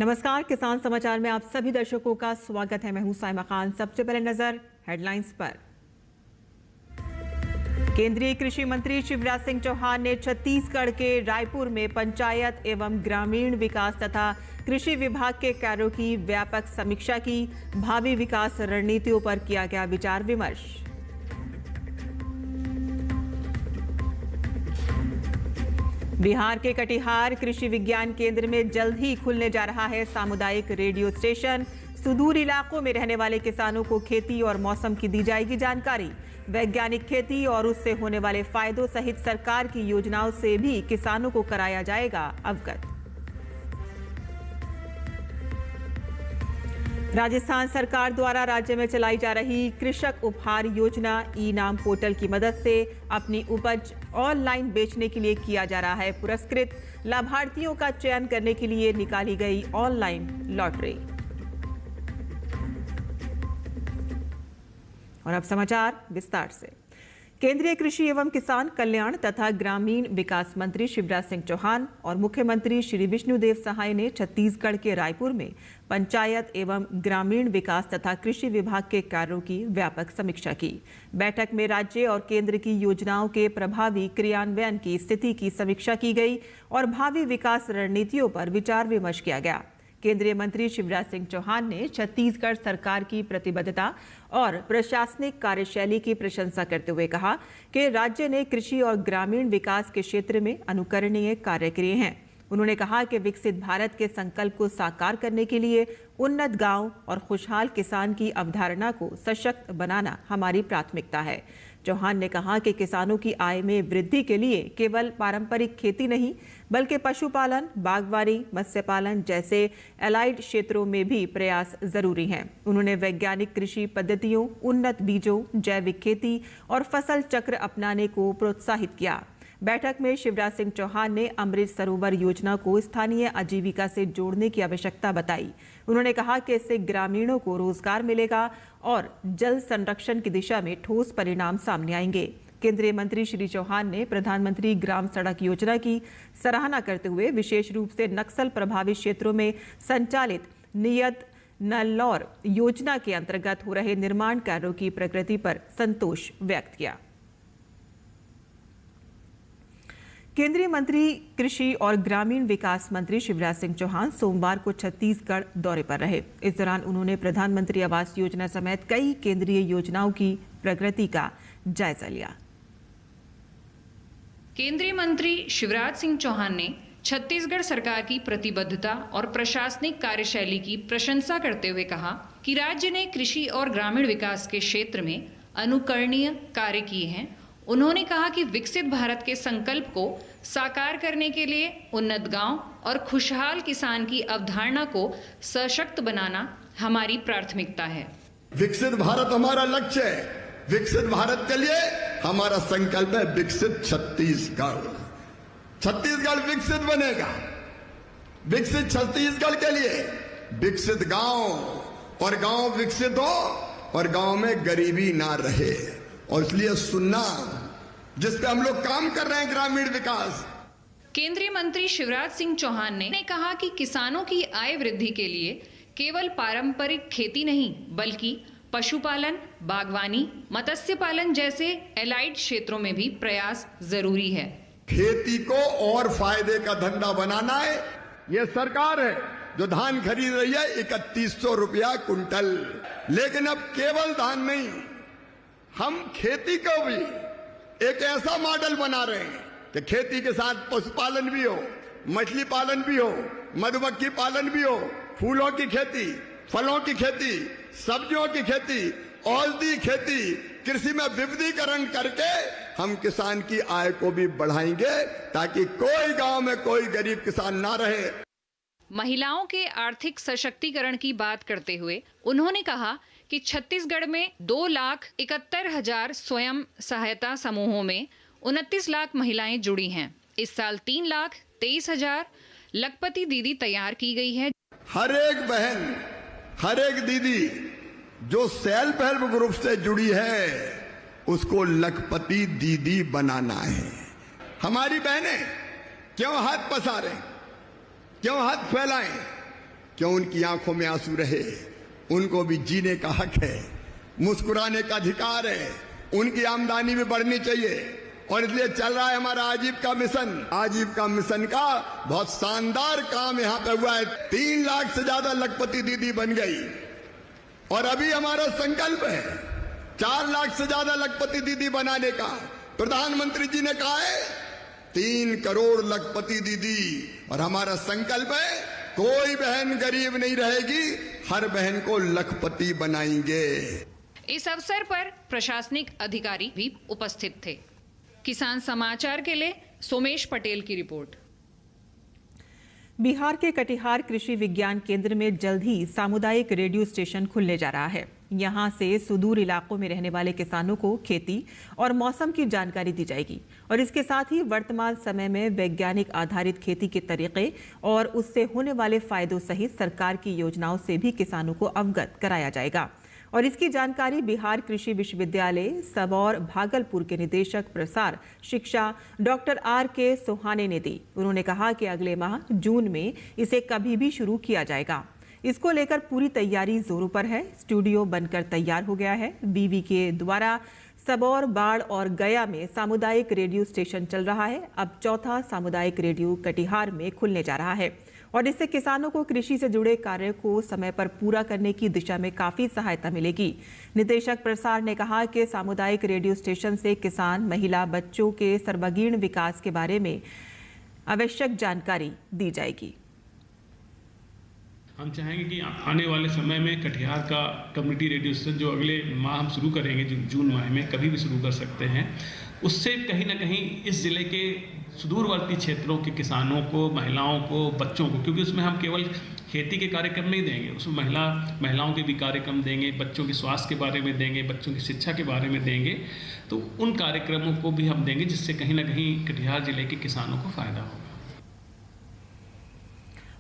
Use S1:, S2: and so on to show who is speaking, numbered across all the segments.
S1: नमस्कार, किसान समाचार में आप सभी दर्शकों का स्वागत है। मैं हूं साइमा खान। सबसे पहले नजर हेडलाइंस पर। केंद्रीय कृषि मंत्री शिवराज सिंह चौहान ने छत्तीसगढ़ के रायपुर में पंचायत एवं ग्रामीण विकास तथा कृषि विभाग के कार्यों की व्यापक समीक्षा की। भावी विकास रणनीतियों पर किया गया विचार विमर्श। बिहार के कटिहार कृषि विज्ञान केंद्र में जल्द ही खुलने जा रहा है सामुदायिक रेडियो स्टेशन। सुदूर इलाकों में रहने वाले किसानों को खेती और मौसम की दी जाएगी जानकारी। वैज्ञानिक खेती और उससे होने वाले फायदों सहित सरकार की योजनाओं से भी किसानों को कराया जाएगा अवगत। राजस्थान सरकार द्वारा राज्य में चलाई जा रही कृषक उपहार योजना ई नाम पोर्टल की मदद से अपनी उपज ऑनलाइन बेचने के लिए किया जा रहा है पुरस्कृत। लाभार्थियों का चयन करने के लिए निकाली गई ऑनलाइन लॉटरी। और अब समाचार विस्तार से। केंद्रीय कृषि एवं किसान कल्याण तथा ग्रामीण विकास मंत्री शिवराज सिंह चौहान और मुख्यमंत्री श्री विष्णुदेव साय ने छत्तीसगढ़ के रायपुर में पंचायत एवं ग्रामीण विकास तथा कृषि विभाग के कार्यों की व्यापक समीक्षा की। बैठक में राज्य और केंद्र की योजनाओं के प्रभावी क्रियान्वयन की स्थिति की समीक्षा की गई और भावी विकास रणनीतियों पर विचार विमर्श किया गया। केंद्रीय मंत्री शिवराज सिंह चौहान ने छत्तीसगढ़ सरकार की प्रतिबद्धता और प्रशासनिक कार्यशैली की प्रशंसा करते हुए कहा कि राज्य ने कृषि और ग्रामीण विकास के क्षेत्र में अनुकरणीय कार्य किए हैं। उन्होंने कहा कि विकसित भारत के संकल्प को साकार करने के लिए उन्नत गांव और खुशहाल किसान की अवधारणा को सशक्त बनाना हमारी प्राथमिकता है। चौहान ने कहा कि किसानों की आय में वृद्धि के लिए केवल पारंपरिक खेती नहीं बल्कि पशुपालन, बागवानी, मत्स्य पालन जैसे एलाइड क्षेत्रों में भी प्रयास जरूरी हैं। उन्होंने वैज्ञानिक कृषि पद्धतियों, उन्नत बीजों, जैविक खेती और फसल चक्र अपनाने को प्रोत्साहित किया। बैठक में शिवराज सिंह चौहान ने अमृत सरोवर योजना को स्थानीय आजीविका से जोड़ने की आवश्यकता बताई। उन्होंने कहा कि इससे ग्रामीणों को रोजगार मिलेगा और जल संरक्षण की दिशा में ठोस परिणाम सामने आएंगे। केंद्रीय मंत्री श्री चौहान ने प्रधानमंत्री ग्राम सड़क योजना की सराहना करते हुए विशेष रूप से नक्सल प्रभावित क्षेत्रों में संचालित नियत नल्लौर योजना के अंतर्गत हो रहे निर्माण कार्यों की प्रगति पर संतोष व्यक्त किया। केंद्रीय मंत्री कृषि और ग्रामीण विकास मंत्री शिवराज सिंह चौहान सोमवार को छत्तीसगढ़ दौरे पर रहे। इस दौरान उन्होंने प्रधानमंत्री आवास योजना समेत कई केंद्रीय योजनाओं की प्रगति का जायजा लिया।
S2: केंद्रीय मंत्री शिवराज सिंह चौहान ने छत्तीसगढ़ सरकार की प्रतिबद्धता और प्रशासनिक कार्यशैली की प्रशंसा करते हुए कहा कि राज्य ने कृषि और ग्रामीण विकास के क्षेत्र में अनुकरणीय कार्य किए हैं। उन्होंने कहा कि विकसित भारत के संकल्प को साकार करने के लिए उन्नत गांव और खुशहाल किसान की अवधारणा को सशक्त बनाना हमारी प्राथमिकता है।
S3: विकसित भारत हमारा लक्ष्य है। विकसित भारत के लिए हमारा संकल्प है विकसित छत्तीसगढ़। छत्तीसगढ़ विकसित बनेगा। विकसित छत्तीसगढ़ के लिए विकसित गांव और गांव विकसित हो और गांव में गरीबी ना रहे। और इसलिए सुनना जिस पे हम लोग काम कर रहे हैं ग्रामीण विकास।
S2: केंद्रीय मंत्री शिवराज सिंह चौहान ने कहा कि किसानों की आय वृद्धि के लिए केवल पारंपरिक खेती नहीं बल्कि पशुपालन, बागवानी, मत्स्य पालन जैसे एलाइड क्षेत्रों में भी प्रयास जरूरी है।
S3: खेती को और फायदे का धंधा बनाना है। ये सरकार है जो धान खरीद रही है 3100 रुपया कुंटल। लेकिन अब केवल धान नहीं, हम खेती को भी एक ऐसा मॉडल बना रहे हैं कि खेती के साथ पशुपालन भी हो, मछली पालन भी हो, मधुमक्खी पालन भी हो, फूलों की खेती, फलों की खेती, सब्जियों की खेती, औषधि खेती, कृषि में विविधीकरण करके हम किसान की आय को भी बढ़ाएंगे ताकि कोई गांव में कोई गरीब किसान ना रहे।
S2: महिलाओं के आर्थिक सशक्तिकरण की बात करते हुए उन्होंने कहा कि छत्तीसगढ़ में 2,71,000 स्वयं सहायता समूहों में 29 लाख महिलाएं जुड़ी हैं। इस साल 3,23,000 लखपति दीदी तैयार की गई है।
S3: हर एक बहन, हर एक दीदी जो सेल्फ हेल्प ग्रुप से जुड़ी है उसको लखपति दीदी बनाना है। हमारी बहनें क्यों हाथ पसारें, क्यों हाथ फैलाएं, क्यों उनकी आंखों में आंसू रहे, उनको भी जीने का हक है, मुस्कुराने का अधिकार है, उनकी आमदनी भी बढ़नी चाहिए। और इसलिए चल रहा है हमारा आजीविका मिशन। आजीविका मिशन का बहुत शानदार काम यहाँ पे हुआ है। 3 लाख से ज्यादा लखपति दीदी बन गई और अभी हमारा संकल्प है 4 लाख से ज्यादा लखपति दीदी बनाने का। प्रधानमंत्री जी ने कहा है 3 करोड़ लखपति दीदी, और हमारा संकल्प है कोई बहन गरीब नहीं रहेगी, हर बहन को लखपति बनाएंगे।
S2: इस अवसर पर प्रशासनिक अधिकारी भी उपस्थित थे। किसान समाचार के लिए सोमेश पटेल की रिपोर्ट।
S1: बिहार के कटिहार कृषि विज्ञान केंद्र में जल्द ही सामुदायिक रेडियो स्टेशन खुलने जा रहा है। यहां से सुदूर इलाकों में रहने वाले किसानों को खेती और मौसम की जानकारी दी जाएगी और इसके साथ ही वर्तमान समय में वैज्ञानिक आधारित खेती के तरीके और उससे होने वाले फायदों सहित सरकार की योजनाओं से भी किसानों को अवगत कराया जाएगा। और इसकी जानकारी बिहार कृषि विश्वविद्यालय सबौर भागलपुर के निदेशक प्रसार शिक्षा डॉक्टर R.K. सोहाने ने दी। उन्होंने कहा कि अगले माह जून में इसे कभी भी शुरू किया जाएगा। इसको लेकर पूरी तैयारी जोरों पर है। स्टूडियो बनकर तैयार हो गया है। बीवी के द्वारा सबौर, बाढ़ और गया में सामुदायिक रेडियो स्टेशन चल रहा है। अब चौथा सामुदायिक रेडियो कटिहार में खुलने जा रहा है और इससे किसानों को कृषि से जुड़े कार्य को समय पर पूरा करने की दिशा में काफी सहायता मिलेगी। निदेशक प्रसार ने कहा कि सामुदायिक रेडियो स्टेशन से किसान, महिला, बच्चों के सर्वांगीण विकास के बारे में आवश्यक जानकारी दी जाएगी।
S4: हम चाहेंगे कि आने वाले समय में कटिहार का कम्युनिटी रेडियो स्टेशन जो अगले माह हम शुरू करेंगे, जो जून माह में कभी भी शुरू कर सकते हैं, उससे कहीं ना कहीं इस जिले के सुदूरवर्ती क्षेत्रों के किसानों को, महिलाओं को, बच्चों को, क्योंकि उसमें हम केवल खेती के कार्यक्रम नहीं देंगे, उसमें महिलाओं के भी कार्यक्रम देंगे, बच्चों के स्वास्थ्य के बारे में देंगे, बच्चों की शिक्षा के बारे में देंगे, तो उन कार्यक्रमों को भी हम देंगे जिससे कहीं ना कहीं कटिहार जिले के किसानों को फायदा होगा।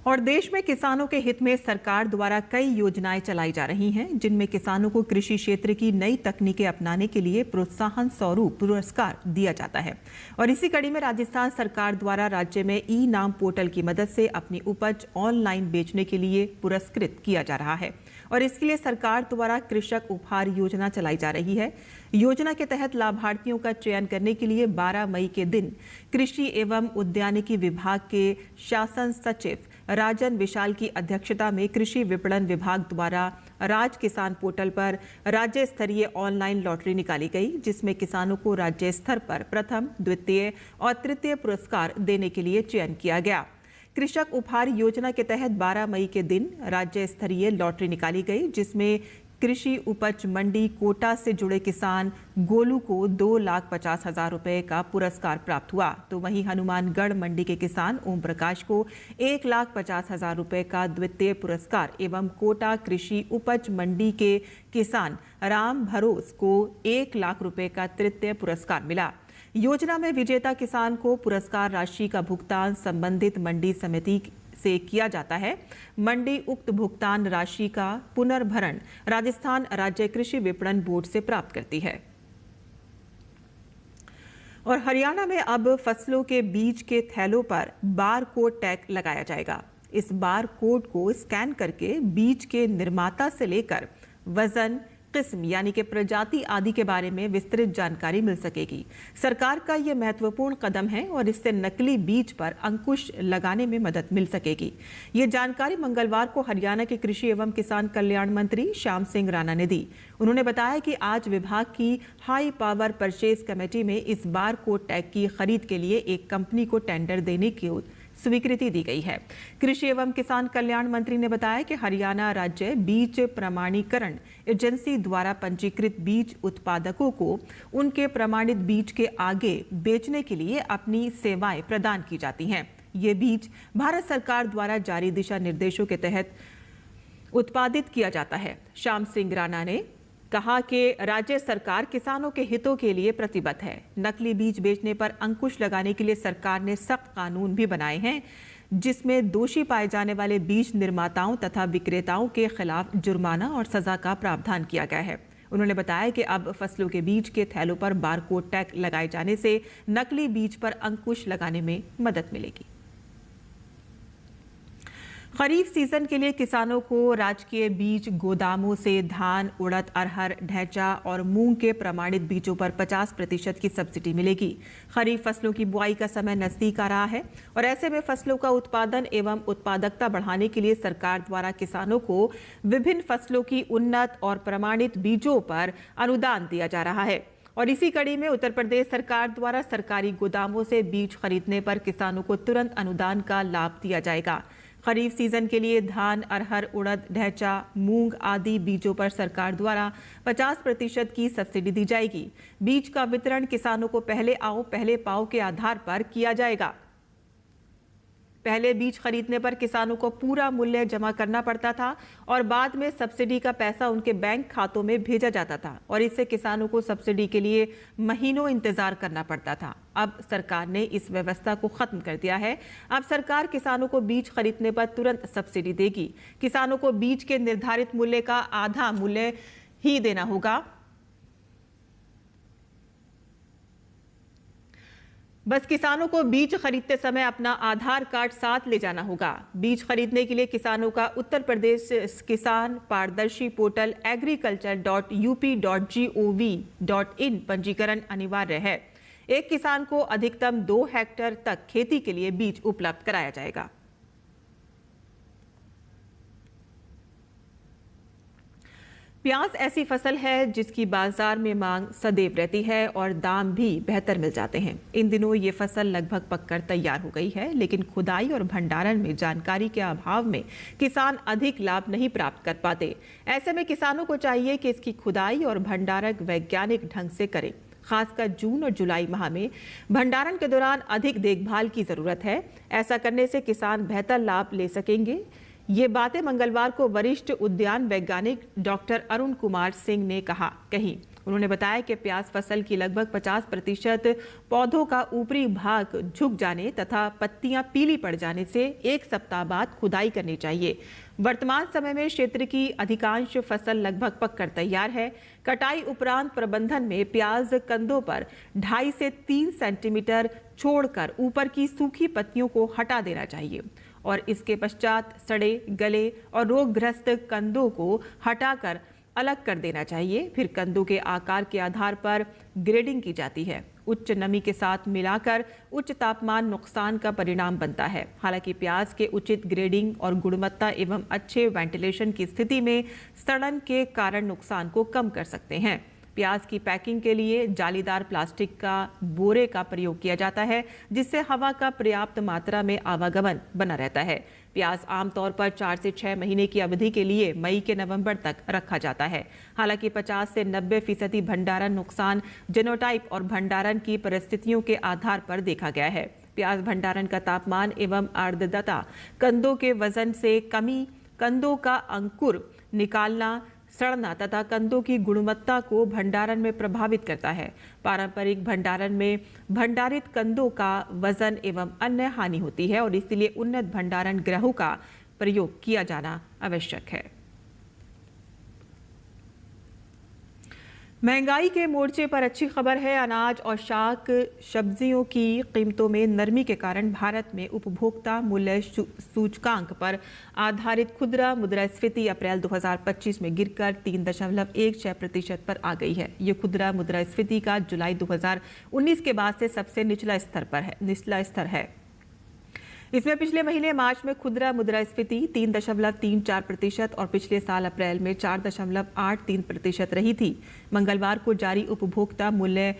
S1: और देश में किसानों के हित में सरकार द्वारा कई योजनाएं चलाई जा रही हैं, जिनमें किसानों को कृषि क्षेत्र की नई तकनीकें अपनाने के लिए प्रोत्साहन स्वरूप पुरस्कार दिया जाता है। और इसी कड़ी में राजस्थान सरकार द्वारा राज्य में ई-नाम पोर्टल की मदद से अपनी उपज ऑनलाइन बेचने के लिए पुरस्कृत किया जा रहा है और इसके लिए सरकार द्वारा कृषक उपहार योजना चलाई जा रही है। योजना के तहत लाभार्थियों का चयन करने के लिए 12 मई के दिन कृषि एवं उद्यानिकी विभाग के शासन सचिव राजन विशाल की अध्यक्षता में कृषि विपणन विभाग द्वारा राज किसान पोर्टल पर राज्य स्तरीय ऑनलाइन लॉटरी निकाली गई, जिसमें किसानों को राज्य स्तर पर प्रथम, द्वितीय और तृतीय पुरस्कार देने के लिए चयन किया गया। कृषक उपहार योजना के तहत 12 मई के दिन राज्य स्तरीय लॉटरी निकाली गई, जिसमें कृषि उपज मंडी कोटा से जुड़े किसान गोलू को 2,50,000 रुपए का पुरस्कार प्राप्त हुआ, तो वहीं हनुमानगढ़ मंडी के किसान ओम प्रकाश को 1,50,000 रुपए का द्वितीय पुरस्कार एवं कोटा कृषि उपज मंडी के किसान राम भरोस को 1 लाख रुपए का तृतीय पुरस्कार मिला। योजना में विजेता किसान को पुरस्कार राशि का भुगतान संबंधित मंडी समिति से किया जाता है। मंडी उक्त भुगतान राशि का पुनर्भरण राजस्थान राज्य कृषि विपणन बोर्ड से प्राप्त करती है। और हरियाणा में अब फसलों के बीज के थैलों पर बार कोड टैग लगाया जाएगा। इस बार कोड को स्कैन करके बीज के निर्माता से लेकर वजन, किस्म यानी कि प्रजाति आदि के बारे में विस्तृत जानकारी मिल सकेगी। सरकार का यह महत्वपूर्ण कदम है और इससे नकली बीज पर अंकुश लगाने में मदद मिल सकेगी। ये जानकारी मंगलवार को हरियाणा के कृषि एवं किसान कल्याण मंत्री श्याम सिंह राणा ने दी। उन्होंने बताया कि आज विभाग की हाई पावर परचेज कमेटी में इस बार कोड टैग की खरीद के लिए एक कंपनी को टेंडर देने की स्वीकृति दी गई है। कृषि एवं किसान कल्याण मंत्री ने बताया कि हरियाणा राज्य बीज प्रमाणीकरण एजेंसी द्वारा पंजीकृत बीज उत्पादकों को उनके प्रमाणित बीज के आगे बेचने के लिए अपनी सेवाएं प्रदान की जाती हैं। ये बीज भारत सरकार द्वारा जारी दिशा निर्देशों के तहत उत्पादित किया जाता है। श्याम सिंह राणा ने कहा कि राज्य सरकार किसानों के हितों के लिए प्रतिबद्ध है। नकली बीज बेचने पर अंकुश लगाने के लिए सरकार ने सख्त कानून भी बनाए हैं, जिसमें दोषी पाए जाने वाले बीज निर्माताओं तथा विक्रेताओं के खिलाफ जुर्माना और सजा का प्रावधान किया गया है। उन्होंने बताया कि अब फसलों के बीज के थैलों पर बारकोड टैग लगाए जाने से नकली बीज पर अंकुश लगाने में मदद मिलेगी। खरीफ सीजन के लिए किसानों को राजकीय बीज गोदामों से धान, उड़द, अरहर, ढैंचा और मूंग के प्रमाणित बीजों पर 50% की सब्सिडी मिलेगी। खरीफ फसलों की बुआई का समय नजदीक आ रहा है और ऐसे में फसलों का उत्पादन एवं उत्पादकता बढ़ाने के लिए सरकार द्वारा किसानों को विभिन्न फसलों की उन्नत और प्रमाणित बीजों पर अनुदान दिया जा रहा है। और इसी कड़ी में उत्तर प्रदेश सरकार द्वारा सरकारी गोदामों से बीज खरीदने पर किसानों को तुरंत अनुदान का लाभ दिया जाएगा। खरीफ सीजन के लिए धान, अरहर, उड़द, ढैंचा, मूंग आदि बीजों पर सरकार द्वारा 50% की सब्सिडी दी जाएगी। बीज का वितरण किसानों को पहले आओ पहले पाओ के आधार पर किया जाएगा। पहले बीज खरीदने पर किसानों को पूरा मूल्य जमा करना पड़ता था और बाद में सब्सिडी का पैसा उनके बैंक खातों में भेजा जाता था और इससे किसानों को सब्सिडी के लिए महीनों इंतजार करना पड़ता था। अब सरकार ने इस व्यवस्था को खत्म कर दिया है। अब सरकार किसानों को बीज खरीदने पर तुरंत सब्सिडी देगी। किसानों को बीज के निर्धारित मूल्य का आधा मूल्य ही देना होगा। बस किसानों को बीज खरीदते समय अपना आधार कार्ड साथ ले जाना होगा। बीज खरीदने के लिए किसानों का उत्तर प्रदेश किसान पारदर्शी पोर्टल agriculture.up.gov.in पंजीकरण अनिवार्य है। एक किसान को अधिकतम 2 हेक्टेयर तक खेती के लिए बीज उपलब्ध कराया जाएगा। प्याज ऐसी फसल है जिसकी बाजार में मांग सदैव रहती है और दाम भी बेहतर मिल जाते हैं। इन दिनों ये फसल लगभग पककर तैयार हो गई है, लेकिन खुदाई और भंडारण में जानकारी के अभाव में किसान अधिक लाभ नहीं प्राप्त कर पाते। ऐसे में किसानों को चाहिए कि इसकी खुदाई और भंडारण वैज्ञानिक ढंग से करें। खासकर जून और जुलाई माह में भंडारण के दौरान अधिक देखभाल की जरूरत है। ऐसा करने से किसान बेहतर लाभ ले सकेंगे। ये बातें मंगलवार को वरिष्ठ उद्यान वैज्ञानिक डॉक्टर अरुण कुमार सिंह ने कही। उन्होंने बताया कि प्याज फसल की लगभग 50% पौधों का ऊपरी भाग झुक जाने तथा पत्तियां पीली पड़ जाने से 1 सप्ताह बाद खुदाई करनी चाहिए। वर्तमान समय में क्षेत्र की अधिकांश फसल लगभग पककर तैयार है। कटाई उपरांत प्रबंधन में प्याज कंदों पर 2.5 से 3 सेंटीमीटर छोड़कर ऊपर की सूखी पत्तियों को हटा देना चाहिए और इसके पश्चात सड़े, गले और रोगग्रस्त कंदों को हटाकर अलग कर देना चाहिए। फिर कंदों के आकार के आधार पर ग्रेडिंग की जाती है। उच्च नमी के साथ मिलाकर उच्च तापमान नुकसान का परिणाम बनता है। हालांकि प्याज के उचित ग्रेडिंग और गुणवत्ता एवं अच्छे वेंटिलेशन की स्थिति में सड़न के कारण नुकसान को कम कर सकते हैं। प्याज की पैकिंग के लिए जालीदार प्लास्टिक का बोरे का प्रयोग किया जाता है, जिससे हवा का पर्याप्त मात्रा में आवागमन बना रहता है। प्याज आमतौर पर 4 से 6 महीने की अवधि के लिए मई के नवंबर तक रखा जाता है। हालांकि 50 से 90% भंडारण नुकसान जीनोटाइप और भंडारण की परिस्थितियों के आधार पर देखा गया है। प्याज भंडारण का तापमान एवं आर्द्रता, कंदों के वजन से कमी, कंदों का अंकुर निकालना, सड़ना तथा कंदों की गुणवत्ता को भंडारण में प्रभावित करता है। पारंपरिक भंडारण में भंडारित कंदों का वजन एवं अन्य हानि होती है और इसलिए उन्नत भंडारण गृहों का प्रयोग किया जाना आवश्यक है। महंगाई के मोर्चे पर अच्छी खबर है। अनाज और शाक सब्जियों की कीमतों में नरमी के कारण भारत में उपभोक्ता मूल्य सूचकांक पर आधारित खुदरा मुद्रास्फीति अप्रैल 2025 में गिरकर 3.16% पर आ गई है। ये खुदरा मुद्रास्फीति का जुलाई 2019 के बाद से सबसे निचला स्तर है। इसमें पिछले महीने मार्च में खुदरा मुद्रास्फीति 3.34% और पिछले साल अप्रैल में 4.83% रही थी। मंगलवार को जारी उपभोक्ता मूल्य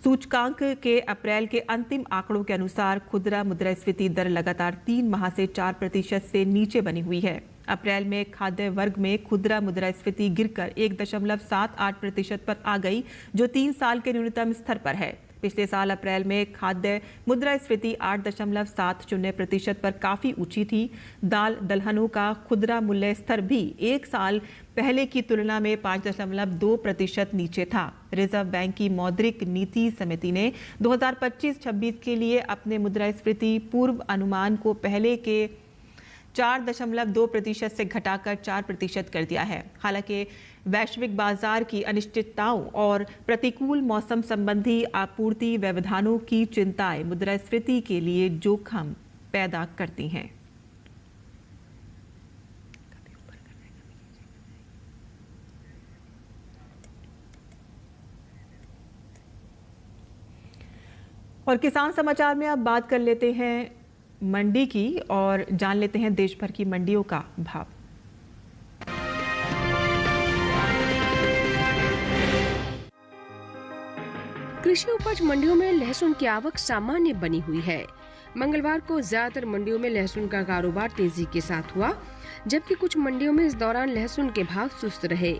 S1: सूचकांक के अप्रैल के अंतिम आंकड़ों के अनुसार खुदरा मुद्रास्फीति दर लगातार 3 माह से 4% से नीचे बनी हुई है। अप्रैल में खाद्य वर्ग में खुदरा मुद्रास्फीति गिरकर 1.78% पर आ गई, जो 3 साल के न्यूनतम स्तर पर है। पिछले साल अप्रैल में खाद्य मुद्रास्फीति 8.70% पर काफी ऊंची थी। दाल दलहनों का खुदरा मूल्य स्तर भी 1 साल पहले की तुलना में 5.2% नीचे था। रिजर्व बैंक की मौद्रिक नीति समिति ने 2025-26 के लिए अपने मुद्रास्फीति पूर्व अनुमान को पहले के 4.2% से घटाकर 4% कर दिया है। हालांकि वैश्विक बाजार की अनिश्चितताओं और प्रतिकूल मौसम संबंधी आपूर्ति व्यवधानों की चिंताएं मुद्रास्फीति के लिए जोखिम पैदा करती हैं। और किसान समाचार में अब बात कर लेते हैं मंडी की और जान लेते हैं देश भर की मंडियों का भाव।
S5: कृषि उपज मंडियों में लहसुन की आवक सामान्य बनी हुई है। मंगलवार को ज्यादातर मंडियों में लहसुन का कारोबार तेजी के साथ हुआ, जबकि कुछ मंडियों में इस दौरान लहसुन के भाव सुस्त रहे।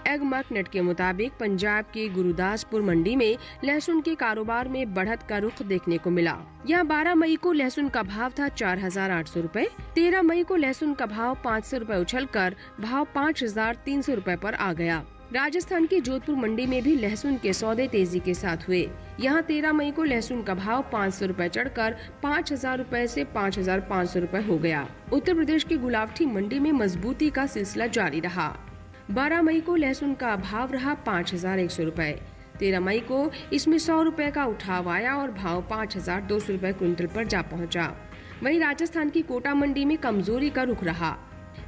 S5: एग मार्केट के मुताबिक पंजाब की गुरुदासपुर मंडी में लहसुन के कारोबार में बढ़त का रुख देखने को मिला। यहाँ 12 मई को लहसुन का भाव था 4,800 रुपए। 13 मई को लहसुन का भाव 500 रुपए उछलकर भाव 5,300 रुपए पर आ गया। राजस्थान की जोधपुर मंडी में भी लहसुन के सौदे तेजी के साथ हुए। यहाँ 13 मई को लहसुन का भाव 500 रुपए चढ़कर 5,000 रुपए से 5,500 रुपए हो गया। उत्तर प्रदेश की गुलावटी मंडी में मजबूती का सिलसिला जारी रहा। 12 मई को लहसुन का भाव रहा 5,100 रुपए। 13 मई को इसमें 100 रुपए का उठाव आया और भाव 5,200 रुपए क्विंटल पर जा पहुंचा। वहीं राजस्थान की कोटा मंडी में कमजोरी का रुख रहा।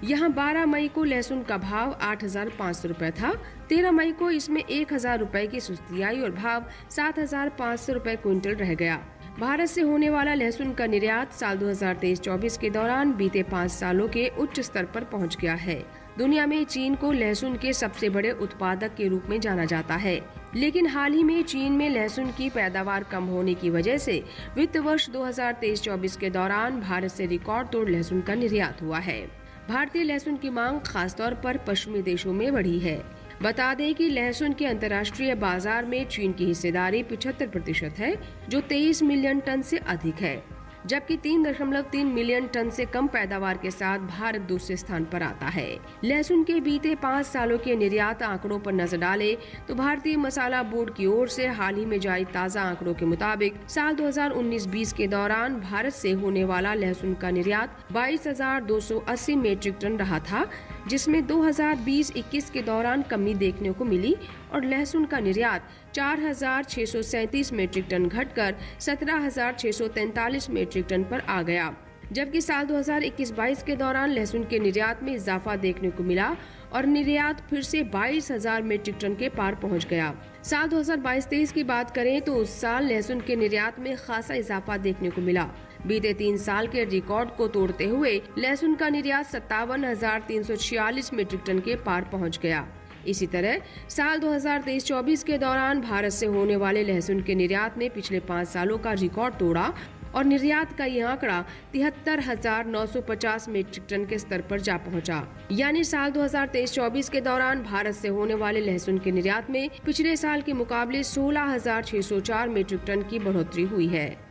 S5: यहाँ 12 मई को लहसुन का भाव 8,500 रुपए था। 13 मई को इसमें 1,000 रुपए की सुस्ती आई और भाव 7,500 रुपए क्विंटल रह गया। भारत से होने वाला लहसुन का निर्यात साल 2023-24 के दौरान बीते 5 सालों के उच्च स्तर पर पहुंच गया है। दुनिया में चीन को लहसुन के सबसे बड़े उत्पादक के रूप में जाना जाता है, लेकिन हाल ही में चीन में लहसुन की पैदावार कम होने की वजह से वित्त वर्ष 2023-24 के दौरान भारत से रिकॉर्ड तोड़ लहसुन का निर्यात हुआ है। भारतीय लहसुन की मांग खासतौर पर पश्चिमी देशों में बढ़ी है। बता दें कि लहसुन के अंतर्राष्ट्रीय बाजार में चीन की हिस्सेदारी 75% है, जो 23 मिलियन टन से अधिक है, जबकि 3.3 मिलियन टन से कम पैदावार के साथ भारत दूसरे स्थान पर आता है। लहसुन के बीते 5 सालों के निर्यात आंकड़ों पर नजर डालें तो भारतीय मसाला बोर्ड की ओर से हाल ही में जारी ताज़ा आंकड़ों के मुताबिक साल 2019-20 के दौरान भारत से होने वाला लहसुन का निर्यात 22,280 मीट्रिक टन रहा था, जिसमें 2020-21 के दौरान कमी देखने को मिली और लहसुन का निर्यात 4,637 मीट्रिक टन घटकर 17,643 मीट्रिक टन पर आ गया, जबकि साल 2021-22 के दौरान लहसुन के निर्यात में इजाफा देखने को मिला और निर्यात फिर से 22,000 मीट्रिक टन के पार पहुंच गया। साल 2022-23 की बात करें तो उस साल लहसुन के निर्यात में खासा इजाफा देखने को मिला। बीते 3 साल के रिकॉर्ड को तोड़ते हुए लहसुन का निर्यात 57,346 मीट्रिक टन के पार पहुंच गया। इसी तरह साल 2023-24 के दौरान भारत से होने वाले लहसुन के निर्यात में पिछले 5 सालों का रिकॉर्ड तोड़ा और निर्यात का यह आंकड़ा 73,950 मीट्रिक टन के स्तर पर जा पहुंचा। यानी साल 2023-24 के दौरान भारत से होने वाले लहसुन के निर्यात में पिछले साल के मुकाबले 16,604 मीट्रिक टन की बढ़ोतरी हुई है।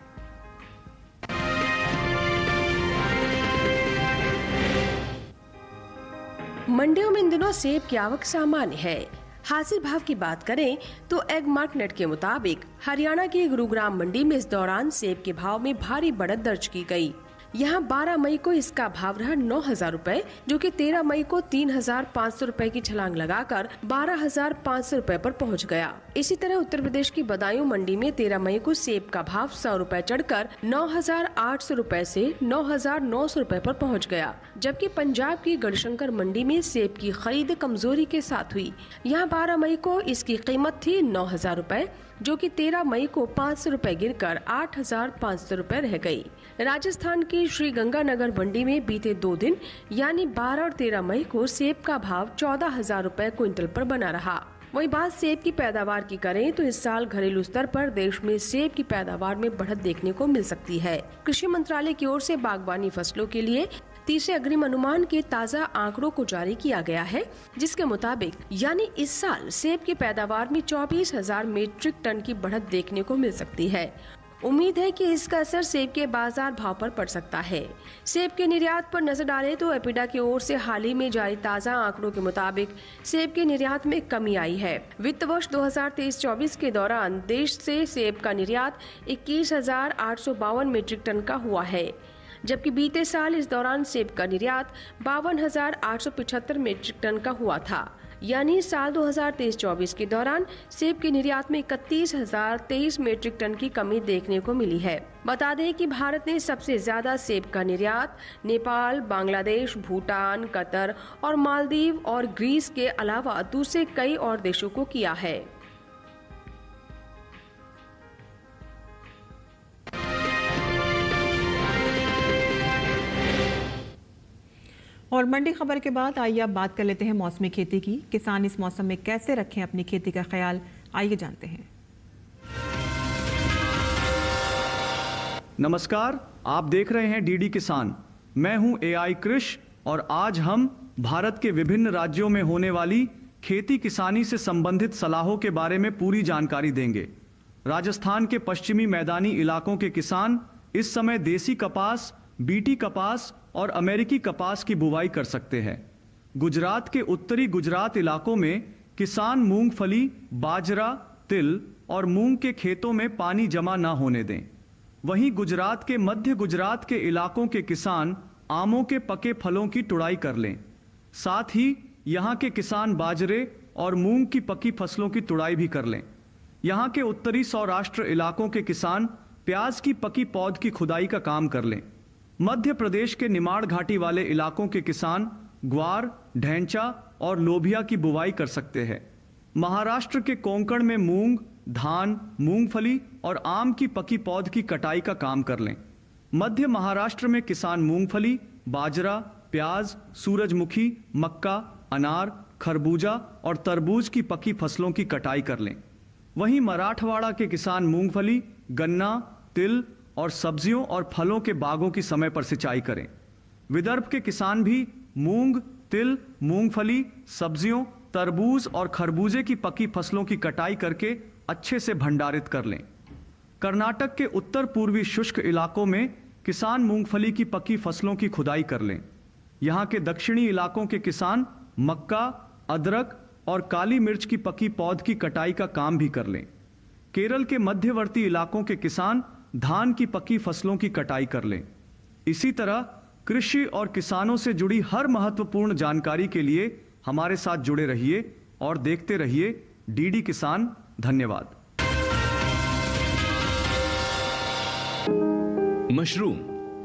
S5: मंडियों में इन दिनों सेब की आवक सामान्य है। हाजिर भाव की बात करें तो एग मार्केट के मुताबिक हरियाणा की गुरुग्राम मंडी में इस दौरान सेब के भाव में भारी बढ़त दर्ज की गई। यहाँ 12 मई को इसका भाव रहा 9,000 रुपए, जो कि 13 मई को 3,500 रुपए की छलांग लगाकर 12,500 रुपए पर पहुँच गया। इसी तरह उत्तर प्रदेश की बदायूं मंडी में 13 मई को सेब का भाव 100 रुपए चढ़कर 9,800 रुपए से 9,900 रुपए पर पहुँच गया, जबकि पंजाब की गढ़शंकर मंडी में सेब की खरीद कमजोरी के साथ हुई। यहाँ 12 मई को इसकी कीमत थी 9,000 रुपए, जो कि 13 मई को 500 रुपए गिरकर 8,500 रुपए रह गई। राजस्थान की श्री गंगानगर मंडी में बीते 2 दिन यानी 12 और 13 मई को सेब का भाव 14,000 रुपए क्विंटल पर बना रहा। वहीं बात सेब की पैदावार की करें तो इस साल घरेलू स्तर पर देश में सेब की पैदावार में बढ़त देखने को मिल सकती है। कृषि मंत्रालय की ओर से बागवानी फसलों के लिए तीसरे अग्रिम अनुमान के ताज़ा आंकड़ों को जारी किया गया है, जिसके मुताबिक यानी इस साल सेब की पैदावार में 24,000 मीट्रिक टन की बढ़त देखने को मिल सकती है। उम्मीद है कि इसका असर सेब के बाजार भाव पर पड़ सकता है। सेब के निर्यात पर नजर डालें तो एपिडा की ओर से हाल ही में जारी ताज़ा आंकड़ों के मुताबिक सेब के निर्यात में कमी आई है। वित्त वर्ष 2023-24 के दौरान देश से सेब का निर्यात 21,852 मीट्रिक टन का हुआ है, जबकि बीते साल इस दौरान सेब का निर्यात 52,875 मीट्रिक टन का हुआ था। यानी साल 2023-24 के दौरान सेब के निर्यात में 31,023 मीट्रिक टन की कमी देखने को मिली है। बता दें कि भारत ने सबसे ज्यादा सेब का निर्यात नेपाल, बांग्लादेश, भूटान, कतर और मालदीव और ग्रीस के अलावा दूसरे कई और देशों को किया है।
S1: और मंडी खबर के बाद आइए अब बात कर लेते हैं मौसमी खेती की। किसान इस मौसम में कैसे रखें अपनी खेती का ख्याल, आइए जानते हैं।
S6: नमस्कार, आप देख रहे हैं डीडी किसान। मैं हूं AI कृष और आज हम भारत के विभिन्न राज्यों में होने वाली खेती किसानी से संबंधित सलाहों के बारे में पूरी जानकारी देंगे। राजस्थान के पश्चिमी मैदानी इलाकों के किसान इस समय देसी कपास, बीटी कपास और अमेरिकी कपास की बुवाई कर सकते हैं। गुजरात के उत्तरी गुजरात इलाकों में किसान मूंगफली, बाजरा, तिल और मूंग के खेतों में पानी जमा ना होने दें। वहीं गुजरात के मध्य गुजरात के इलाकों के किसान आमों के पके फलों की तुड़ाई कर लें। साथ ही यहाँ के किसान बाजरे और मूंग की पकी फसलों की तुड़ाई भी कर लें। यहाँ के उत्तरी सौराष्ट्र इलाकों के किसान प्याज की पकी पौध की खुदाई का काम कर लें। मध्य प्रदेश के निमाड़ घाटी वाले इलाकों के किसान ग्वार, ढैंचा और लोबिया की बुवाई कर सकते हैं। महाराष्ट्र के कोंकण में मूंग, धान, मूंगफली और आम की पकी पौध की कटाई का काम कर लें। मध्य महाराष्ट्र में किसान मूंगफली, बाजरा, प्याज, सूरजमुखी, मक्का, अनार, खरबूजा और तरबूज की पकी फसलों की कटाई कर लें। वहीं मराठवाड़ा के किसान मूंगफली, गन्ना, तिल और सब्जियों और फलों के बागों की समय पर सिंचाई करें। विदर्भ के किसान भी मूंग, तिल, मूंगफली, सब्जियों, तरबूज और खरबूजे की पकी फसलों की कटाई करके अच्छे से भंडारित कर लें। कर्नाटक के उत्तर पूर्वी शुष्क इलाकों में किसान मूंगफली की पकी फसलों की खुदाई कर लें। यहाँ के दक्षिणी इलाकों के किसान मक्का, अदरक और काली मिर्च की पकी पौध की कटाई का काम भी कर लें। केरल के मध्यवर्ती इलाकों के किसान धान की पकी फसलों की कटाई कर लें। इसी तरह कृषि और किसानों से जुड़ी हर महत्वपूर्ण जानकारी के लिए हमारे साथ जुड़े रहिए और देखते रहिए डीडी किसान। धन्यवाद।
S7: मशरूम,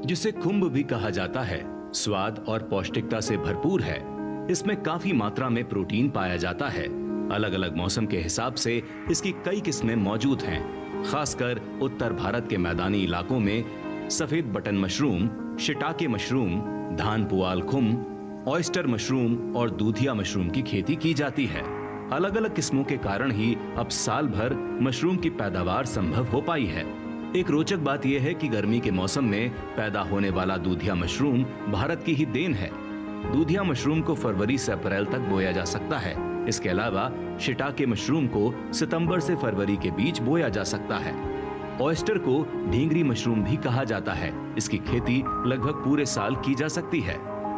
S7: जिसे खुंब भी कहा जाता है, स्वाद और पौष्टिकता से भरपूर है। इसमें काफी मात्रा में प्रोटीन पाया जाता है। अलग अलग मौसम के हिसाब से इसकी कई किस्में मौजूद हैं। खासकर उत्तर भारत के मैदानी इलाकों में सफेद बटन मशरूम, शिटाके मशरूम, धान पुआल खुम्ब, ऑयस्टर मशरूम और दूधिया मशरूम की खेती की जाती है। अलग अलग किस्मों के कारण ही अब साल भर मशरूम की पैदावार संभव हो पाई है। एक रोचक बात यह है कि गर्मी के मौसम में पैदा होने वाला दूधिया मशरूम भारत की ही देन है। दूधिया मशरूम को फरवरी से अप्रैल तक बोया जा सकता है। इसके अलावा शिटाके मशरूम को सितंबर से फरवरी के बीच बोया जा सकता है। ऑयस्टर को ढींगरी मशरूम भी कहा जाता है। इसकी खेती लगभग पूरे साल की जा सकती है।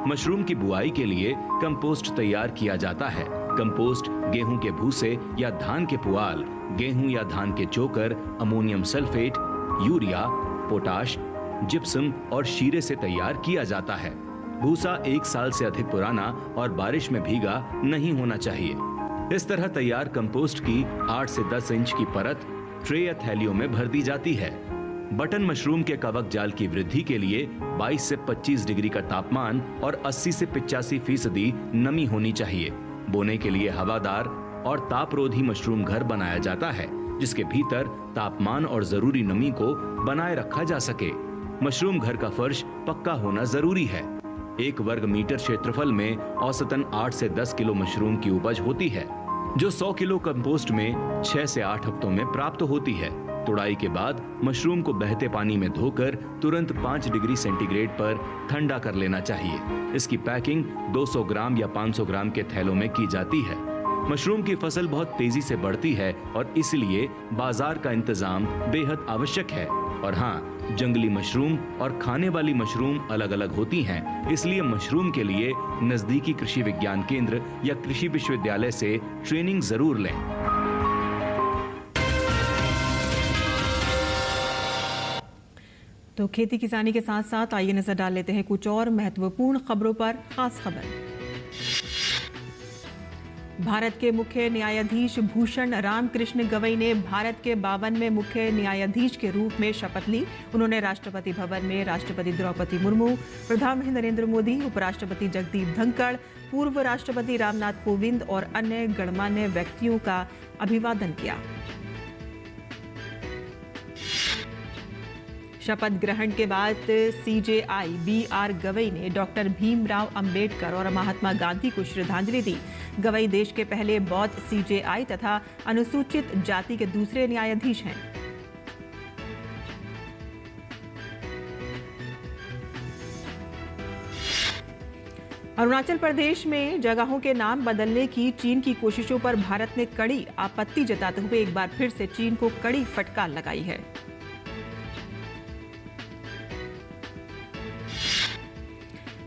S7: मशरूम की बुआई के लिए कंपोस्ट तैयार किया जाता है। कंपोस्ट गेहूं के भूसे या धान के पुआल, गेहूं या धान के चोकर, ammonium sulphate, urea, potash, gypsum और शीरे से तैयार किया जाता है। भूसा 1 साल से अधिक पुराना और बारिश में भीगा नहीं होना चाहिए। इस तरह तैयार कंपोस्ट की 8 से 10 इंच की परत ट्रे या थैलियों में भर दी जाती है। बटन मशरूम के कवक जाल की वृद्धि के लिए 22 से 25 डिग्री का तापमान और 80 से 85% नमी होनी चाहिए। बोने के लिए हवादार और तापरोधी मशरूम घर बनाया जाता है, जिसके भीतर तापमान और जरूरी नमी को बनाए रखा जा सके। मशरूम घर का फर्श पक्का होना जरूरी है। 1 वर्ग मीटर क्षेत्रफल में औसतन 8 से 10 किलो मशरूम की उपज होती है, जो 100 किलो कंपोस्ट में 6 से 8 हफ्तों में प्राप्त होती है। तुड़ाई के बाद मशरूम को बहते पानी में धोकर तुरंत 5 डिग्री सेंटीग्रेड पर ठंडा कर लेना चाहिए। इसकी पैकिंग 200 ग्राम या 500 ग्राम के थैलों में की जाती है। मशरूम की फसल बहुत तेजी से बढ़ती है और इसलिए बाजार का इंतजाम बेहद आवश्यक है। और हाँ, जंगली मशरूम और खाने वाली मशरूम अलग अलग होती हैं, इसलिए मशरूम के लिए नजदीकी कृषि विज्ञान केंद्र या कृषि विश्वविद्यालय से ट्रेनिंग जरूर लें।
S1: तो खेती किसानी के साथ साथ आइए नजर डाल लेते हैं कुछ और महत्वपूर्ण खबरों पर। खास खबर, भारत के मुख्य न्यायाधीश भूषण रामकृष्ण गवई ने भारत के 52वें मुख्य न्यायाधीश के रूप में शपथ ली। उन्होंने राष्ट्रपति भवन में राष्ट्रपति द्रौपदी मुर्मू, प्रधानमंत्री नरेंद्र मोदी, उपराष्ट्रपति जगदीप धनखड़, पूर्व राष्ट्रपति रामनाथ कोविंद और अन्य गणमान्य व्यक्तियों का अभिवादन किया। शपथ ग्रहण के बाद CJI BR गवई ने डॉक्टर भीमराव अंबेडकर और महात्मा गांधी को श्रद्धांजलि दी। गवई देश के पहले बौद्ध CJI तथा अनुसूचित जाति के दूसरे न्यायाधीश हैं। अरुणाचल प्रदेश में जगहों के नाम बदलने की चीन की कोशिशों पर भारत ने कड़ी आपत्ति जताते हुए एक बार फिर से चीन को कड़ी फटकार लगाई है।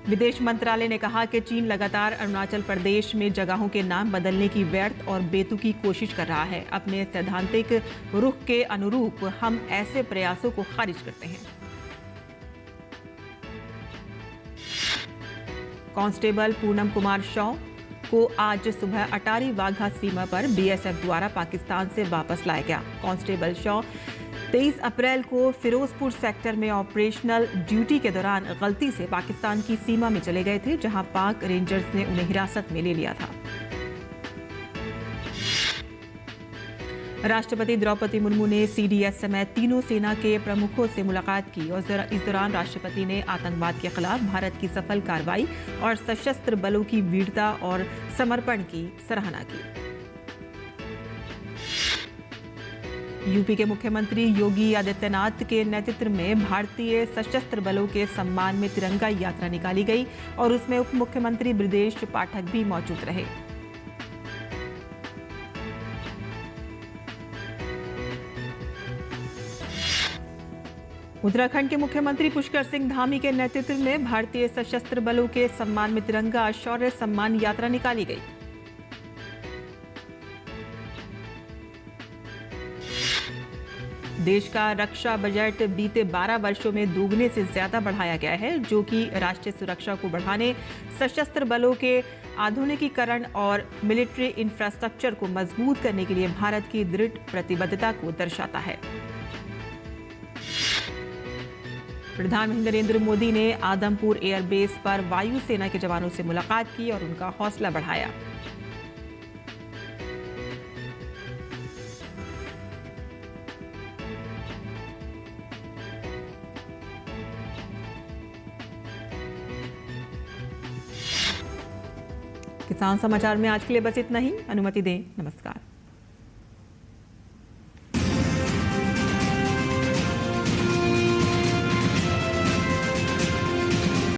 S1: विदेश मंत्रालय ने कहा कि चीन लगातार अरुणाचल प्रदेश में जगहों के नाम बदलने की व्यर्थ और बेतुकी कोशिश कर रहा है। अपने सैद्धांतिक रुख के अनुरूप हम ऐसे प्रयासों को खारिज करते हैं। कांस्टेबल पूनम कुमार शॉ को आज सुबह अटारी वाघा सीमा पर BSF द्वारा पाकिस्तान से वापस लाया गया। कांस्टेबल शॉ 23 अप्रैल को फिरोजपुर सेक्टर में ऑपरेशनल ड्यूटी के दौरान गलती से पाकिस्तान की सीमा में चले गए थे, जहां पाक रेंजर्स ने उन्हें हिरासत में ले लिया था। राष्ट्रपति द्रौपदी मुर्मू ने CDS समेत तीनों सेना के प्रमुखों से मुलाकात की और इस दौरान राष्ट्रपति ने आतंकवाद के खिलाफ भारत की सफल कार्रवाई और सशस्त्र बलों की वीरता और समर्पण की सराहना की। यूपी के मुख्यमंत्री योगी आदित्यनाथ के नेतृत्व में भारतीय सशस्त्र बलों के सम्मान में तिरंगा यात्रा निकाली गई और उसमें उप मुख्यमंत्री ब्रजेश पाठक भी मौजूद रहे। उत्तराखंड के मुख्यमंत्री पुष्कर सिंह धामी के नेतृत्व में भारतीय सशस्त्र बलों के सम्मान में तिरंगा शौर्य सम्मान यात्रा निकाली गई। देश का रक्षा बजट बीते 12 वर्षों में दोगुने से ज्यादा बढ़ाया गया है, जो कि राष्ट्रीय सुरक्षा को बढ़ाने, सशस्त्र बलों के आधुनिकीकरण और मिलिट्री इंफ्रास्ट्रक्चर को मजबूत करने के लिए भारत की दृढ़ प्रतिबद्धता को दर्शाता है। प्रधानमंत्री नरेंद्र मोदी ने आदमपुर एयरबेस पर वायुसेना के जवानों से मुलाकात की और उनका हौसला बढ़ाया। किसान समाचार में आज के लिए बस इतना ही। अनुमति दें। नमस्कार।